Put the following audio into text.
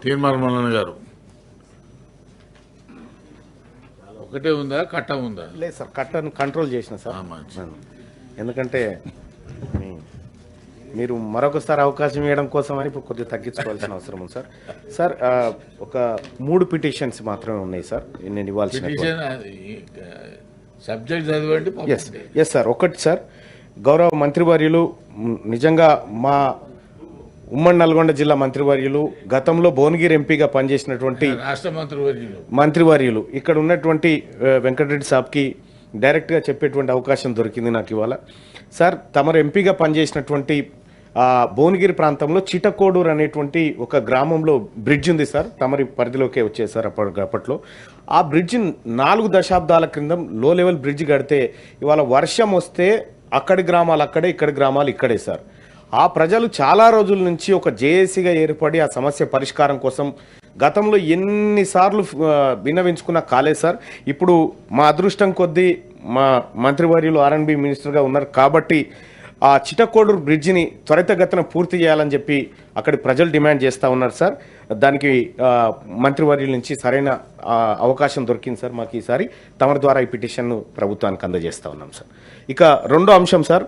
తీర్మాన మల్లన్న గారు ఒకటే ఉందా కట్ట ఉందా? లేదు సార్, కట్టను కంట్రోల్ చేసిన సార్. మంచిది. ఎందుకంటే మీరు మరొకసారి అవకాశం ఇవ్వడం కోసం అని ఇప్పుడు కొద్దిగా తగ్గించుకోవాల్సిన అవసరం ఉంది సార్. సార్ ఒక 3 పిటిషన్స్ మాత్రమే ఉన్నాయి సార్ నేను ఇవ్వాల్సిన. సబ్జెక్ట్ చదవండి. Yes sir. ఒకటి సార్, గౌరవ మంత్రివర్యులు నిజంగా మా ఉమ్మడి నల్గొండ జిల్లా మంత్రివర్యులు గతంలో భువనగిరి ఎంపీగా పనిచేసినటువంటి రాష్ట్ర మంత్రివర్యులు ఇక్కడ ఉన్నటువంటి వెంకటరెడ్డి సాబ్కి డైరెక్ట్గా చెప్పేటువంటి అవకాశం దొరికింది నాకు ఇవాళ. సార్, తమరు ఎంపీగా పనిచేసినటువంటి భువనగిరి ప్రాంతంలో చిటకోడూరు అనేటువంటి ఒక గ్రామంలో బ్రిడ్జ్ ఉంది సార్, తమరి పరిధిలోకే వచ్చేది సార్ అప్పట్లో. ఆ బ్రిడ్జ్ 4 దశాబ్దాల క్రితం లో లెవెల్ బ్రిడ్జ్ కడితే ఇవాళ వర్షం వస్తే అక్కడి గ్రామాలు అక్కడే, ఇక్కడి గ్రామాలు ఇక్కడే సార్. ఆ ప్రజలు చాలా రోజుల నుంచి ఒక జేఏసీగా ఏర్పడి ఆ సమస్య పరిష్కారం కోసం గతంలో ఎన్నిసార్లు విన్నవించుకున్నా కాలేదు సార్. ఇప్పుడు మా అదృష్టం కొద్దీ మా మంత్రివర్యులు ఆర్ఎండ్బి మినిస్టర్గా ఉన్నారు కాబట్టి ఆ చిటకోడూరు బ్రిడ్జిని త్వరితగతిన పూర్తి చేయాలని చెప్పి అక్కడి ప్రజలు డిమాండ్ చేస్తూ ఉన్నారు సార్. దానికి మంత్రివర్యుల నుంచి సరైన అవకాశం దొరికింది సార్ మాకు ఈసారి. తమరి ద్వారా ఈ పిటిషన్ను ప్రభుత్వానికి అందజేస్తూ ఉన్నాం సార్. ఇక రెండో అంశం సార్,